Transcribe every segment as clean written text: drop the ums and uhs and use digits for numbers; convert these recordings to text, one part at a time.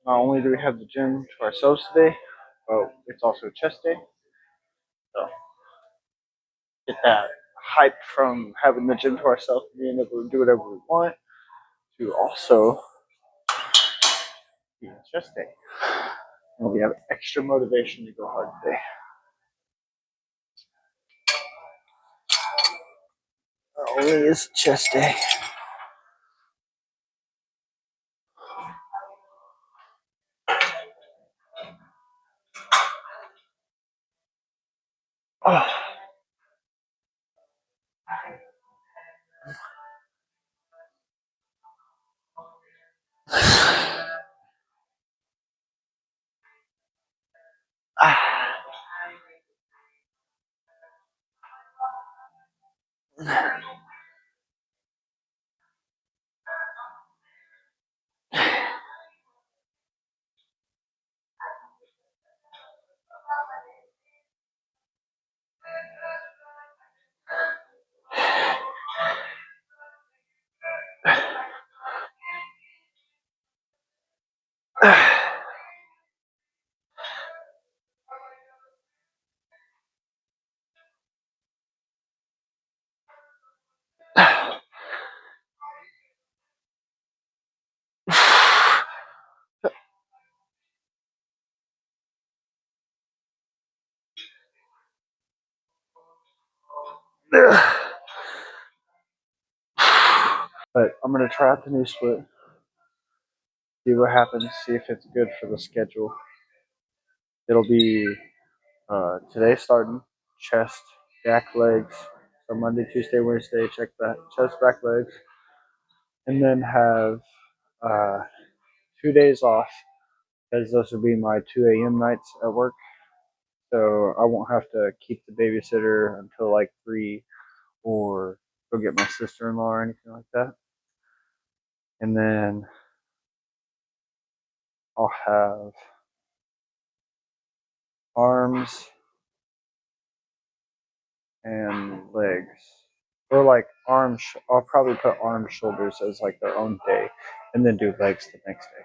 not only do we have the gym to ourselves today, but it's also chest day. So get that hype from having the gym to ourselves, being able to do whatever we want, to also being chest day. And we have extra motivation to go hard today. It only is chest day. Oh. But I'm gonna try out the new split, see what happens, see if it's good for the schedule. It'll be today starting chest, back, legs. So Monday, Tuesday, Wednesday, check that chest, back, legs, and then have uh, 2 days off because those will be my 2 a.m. nights at work. So I won't have to keep the babysitter until like 3 or go get my sister-in-law or anything like that. And then I'll have arms and legs. Or like arms, I'll probably put arms, shoulders as like their own day and then do legs the next day.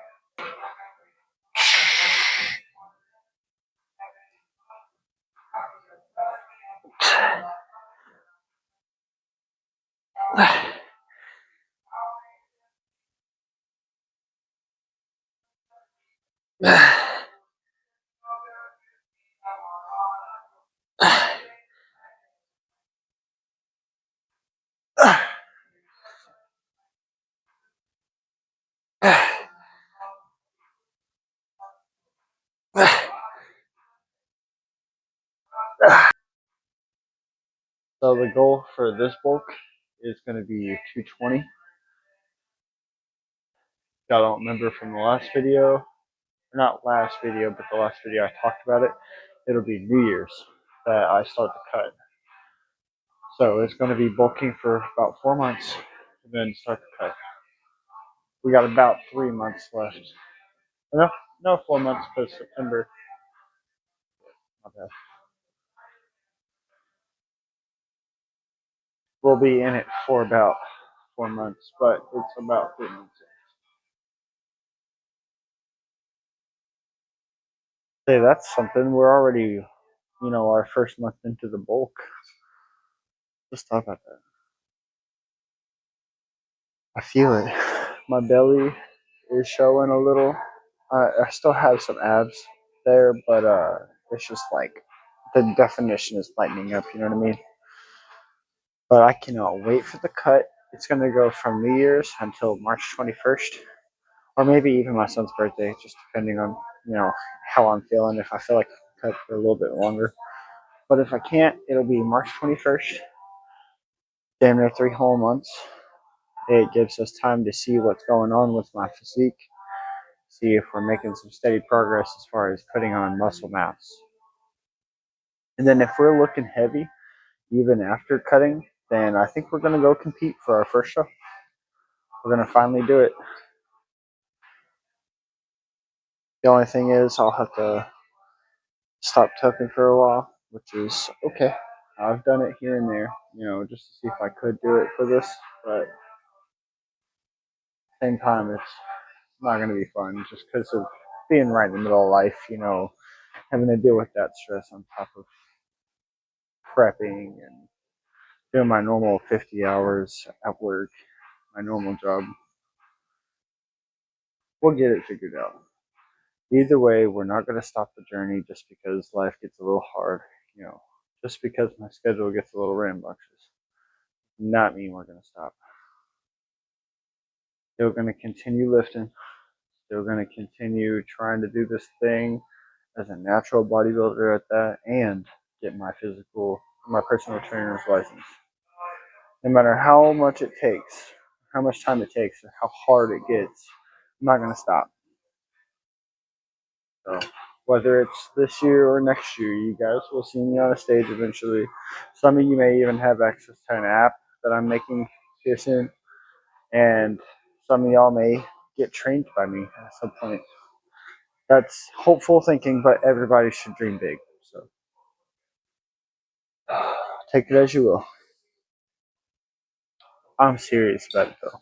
So the goal for this bulk is going to be 220. I don't remember from the last video, or not last video, but the last video I talked about it. It'll be New Year's that I start the cut. So it's going to be bulking for about 4 months and then start the cut. We got about 3 months left. No, 4 months because September. Not bad. We'll be in it for about 4 months, but it's about 3 months. Say that's something. We're already, our first month into the bulk. Let's talk about that. I feel it. My belly is showing a little. I still have some abs there, but it's just like the definition is lightening up. You know what I mean? But I cannot wait for the cut. It's gonna go from New Year's until March 21st, or maybe even my son's birthday, just depending on how I'm feeling. If I feel like I can cut for a little bit longer, but if I can't, it'll be March 21st. Damn near 3 whole months. It gives us time to see what's going on with my physique, see if we're making some steady progress as far as putting on muscle mass. And then if we're looking heavy, even after cutting, then I think we're going to go compete for our first show. We're going to finally do it. The only thing is I'll have to stop tucking for a while, which is okay. I've done it here and there, just to see if I could do it for this, but at the same time, it's not going to be fun just because of being right in the middle of life, having to deal with that stress on top of prepping and doing my normal 50 hours at work, my normal job. We'll get it figured out. Either way, we're not going to stop the journey just because life gets a little hard. Just because my schedule gets a little rambunctious. Not mean we're going to stop. Still going to continue lifting. Still going to continue trying to do this thing as a natural bodybuilder at that, and get my personal trainer's license. No matter how much it takes, how much time it takes, or how hard it gets, I'm not going to stop. So, whether it's this year or next year, you guys will see me on a stage eventually. Some of you may even have access to an app that I'm making here soon, and some of y'all may get trained by me at some point. That's hopeful thinking, but everybody should dream big. So, take it as you will. I'm serious about it though.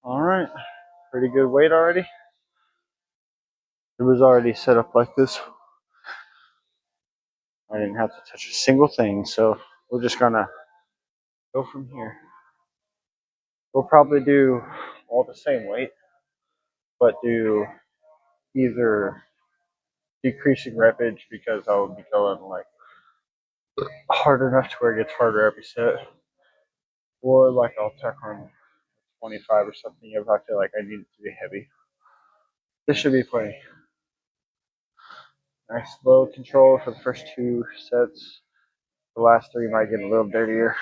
All right, pretty good weight already. It was already set up like this. I didn't have to touch a single thing, so we're just gonna go from here. We'll probably do all the same weight, but do either decreasing repage because I would be going like hard enough to where it gets harder every set, or like I'll tuck on 25 or something if I feel like I need it to be heavy. This should be plenty. Nice low control for the first two sets. The last three might get a little dirtier.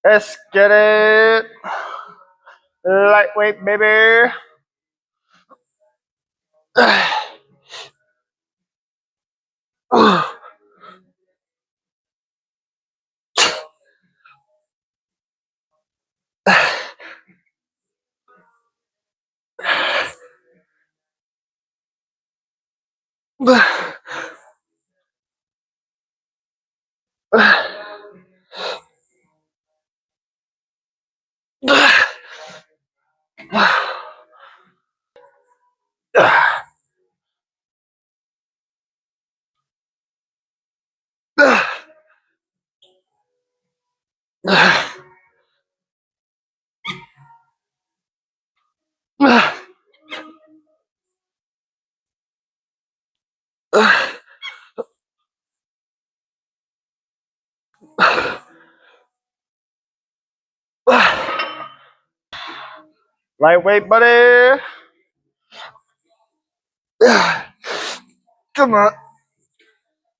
Let's get it. Lightweight, baby. Lightweight, buddy. Come on.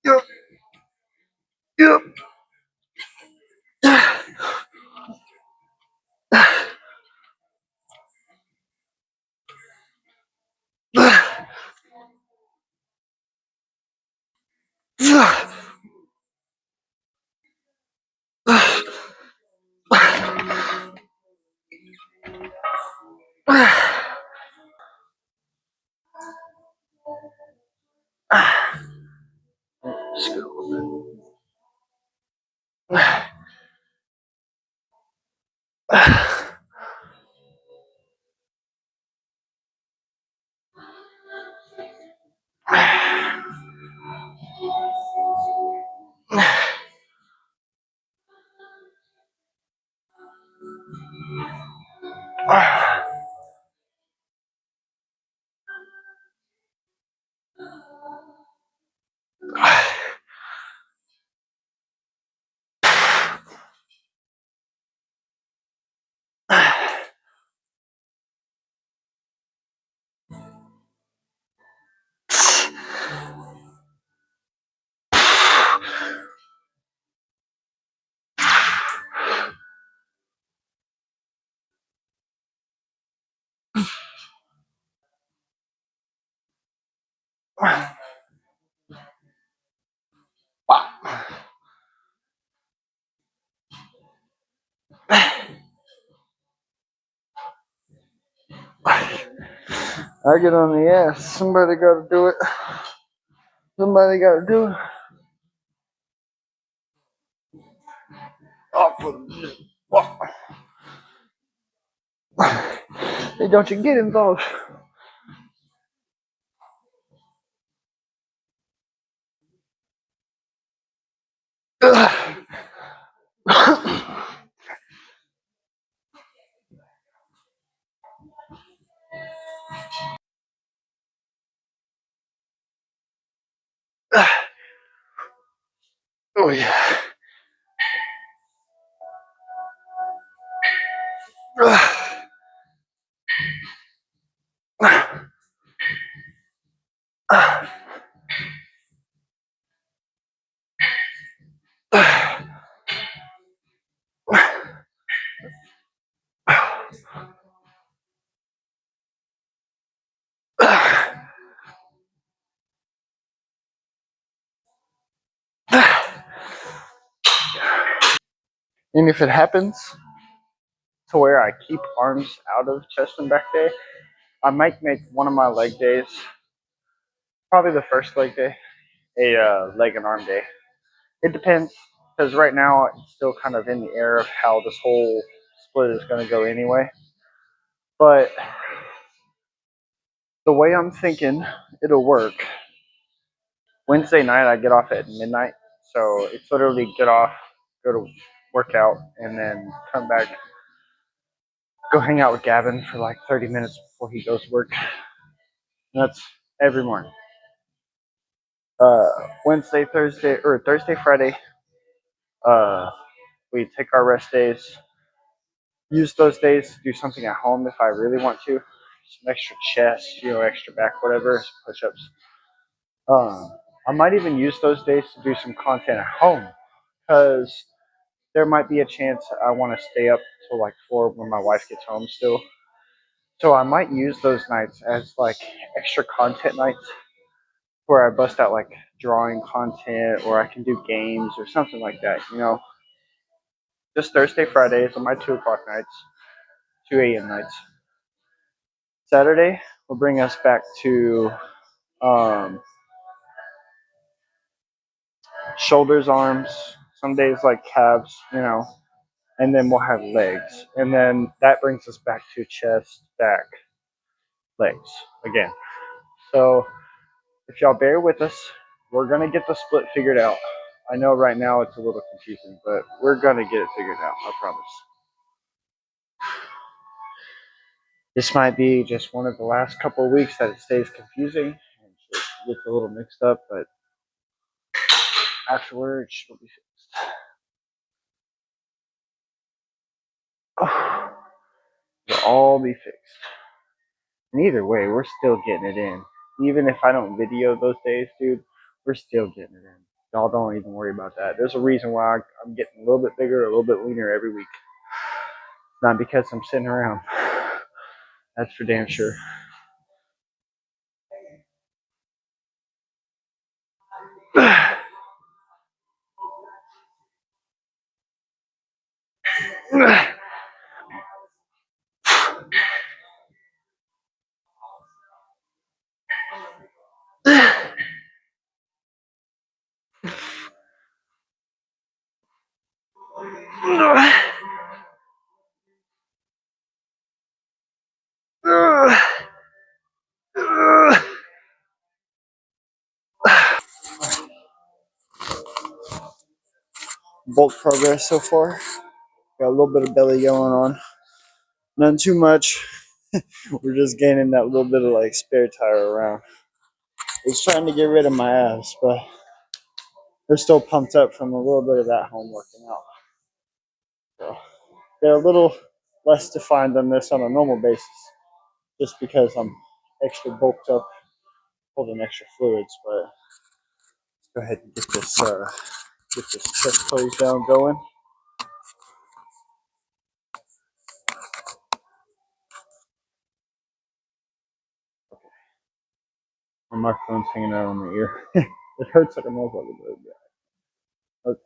Yup. Yup. I get on the ass. Somebody got to do it. Somebody got to do it. Oh, hey, don't you get involved. Oh, yeah. And if it happens to where I keep arms out of chest and back day, I might make one of my leg days, probably the first leg day, a leg and arm day. It depends, because right now it's still kind of in the air of how this whole split is going to go anyway. But the way I'm thinking it'll work, Wednesday night I get off at midnight, so it's literally get off, go to work out, and then come back, go hang out with Gavin for like 30 minutes before he goes to work. And that's every morning. Wednesday, Thursday, or Thursday, Friday, uh, we take our rest days. Use those days to do something at home if I really want to. Some extra chest, extra back, whatever, push-ups. I might even use those days to do some content at home because there might be a chance I want to stay up till like 4 when my wife gets home still. So I might use those nights as like extra content nights where I bust out like drawing content or I can do games or something like that. Just Thursday, Fridays are my 2 o'clock nights, 2 a.m. nights. Saturday will bring us back to um, shoulders, arms, some days like calves, and then we'll have legs. And then that brings us back to chest, back, legs again. So if y'all bear with us, we're going to get the split figured out. I know right now it's a little confusing, but we're going to get it figured out, I promise. This might be just one of the last couple of weeks that it stays confusing and just gets a little mixed up, but afterwards it'll be fixed. It'll all be fixed. And either way, we're still getting it in. Even if I don't video those days, dude, we're still getting it in. Y'all don't even worry about that. There's a reason why I'm getting a little bit bigger, a little bit leaner every week. Not because I'm sitting around. That's for damn sure. Bulk progress so far. Got a little bit of belly going on. None too much. We're just gaining that little bit of like spare tire around. I was trying to get rid of my abs, but they're still pumped up from a little bit of that home working out. So they're a little less defined than this on a normal basis, just because I'm extra bulked up, holding extra fluids. But let's go ahead and get this chest close down going. My microphone's hanging out on my ear. It hurts like a motherfucker, but okay.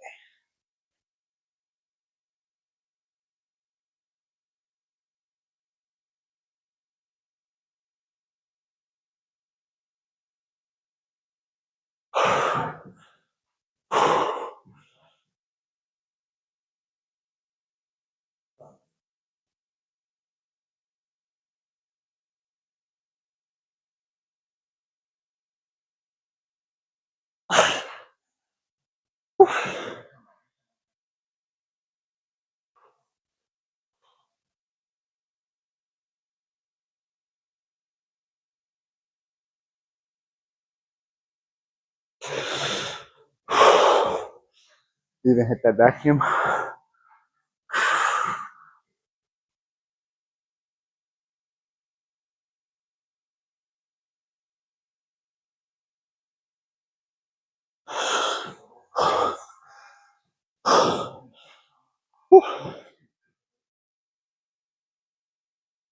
You even hit that vacuum.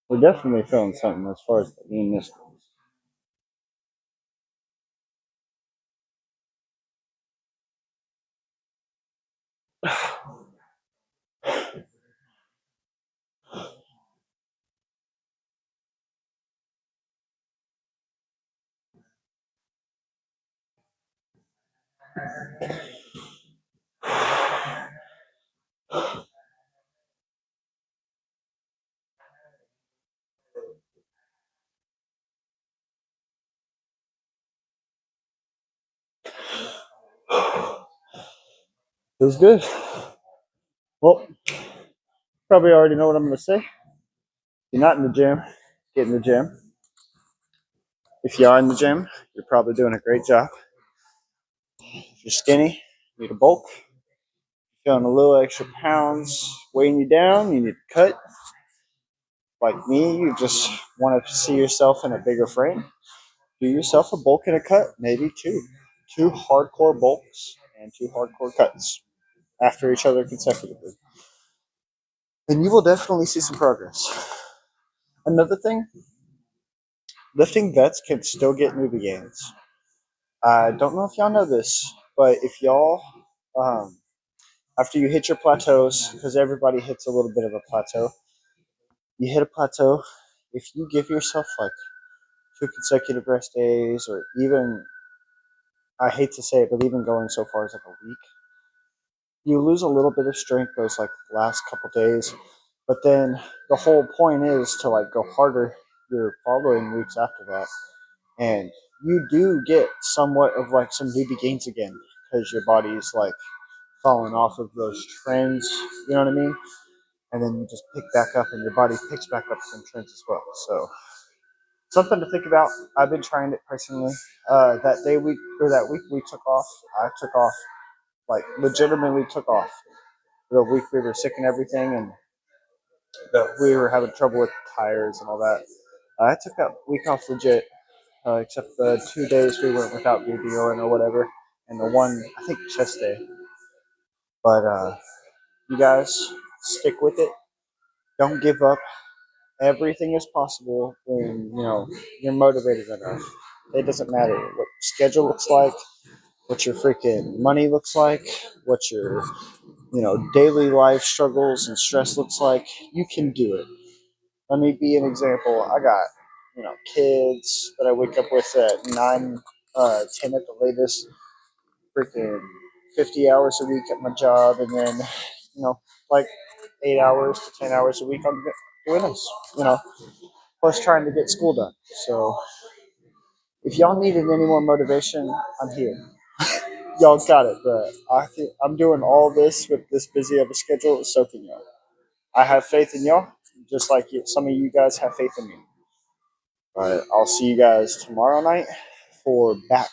We're definitely feeling something as far as the leanness feels good. Well, probably already know what I'm going to say. If you're not in the gym, get in the gym. If you are in the gym, you're probably doing a great job. If you're skinny, you need a bulk. Feeling a little extra pounds weighing you down, you need to cut. Like me, you just want to see yourself in a bigger frame. Do yourself a bulk and a cut, maybe two. Two hardcore bulks and two hardcore cuts. after each other consecutively, then you will definitely see some progress. Another thing, lifting vets can still get newbie gains. I don't know if y'all know this, but if y'all, um, after you hit your plateaus, because everybody hits a little bit of a plateau, you hit a plateau. If you give yourself like 2 consecutive rest days, or even, I hate to say it, but even going so far as like a week, you lose a little bit of strength those like last couple days. But then the whole point is to like go harder your following weeks after that, and you do get somewhat of like some newbie gains again because your body's like falling off of those trends. You know what I mean? And then you just pick back up, and your body picks back up some trends as well. So something to think about. I've been trying it personally. That day we or that week we took off. I took off, like legitimately took off. The week we were sick and everything, and we were having trouble with tires and all that. I took that week off legit, except the 2 days we went without BBOing or whatever, and the one I think chest day. But you guys stick with it. Don't give up. Everything is possible when you're motivated enough. It doesn't matter what schedule looks like, what your freaking money looks like, what your daily life struggles and stress looks like. You can do it. Let me be an example. I got kids that I wake up with at 9, 10 at the latest. Freaking 50 hours a week at my job, and then like 8 hours to 10 hours a week I'm doing this. Plus trying to get school done. So if y'all needed any more motivation, I'm here. Y'all got it, but I'm doing all this with this busy of a schedule, so can y'all. I have faith in y'all, just like some of you guys have faith in me. But I'll see you guys tomorrow night for back.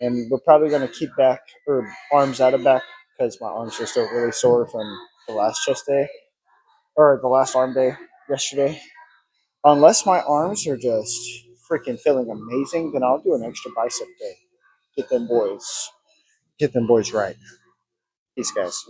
And we're probably going to keep back or arms out of back because my arms are still really sore from the last chest day or the last arm day yesterday. Unless my arms are just freaking feeling amazing, then I'll do an extra bicep day. Get them boys right. Peace, guys.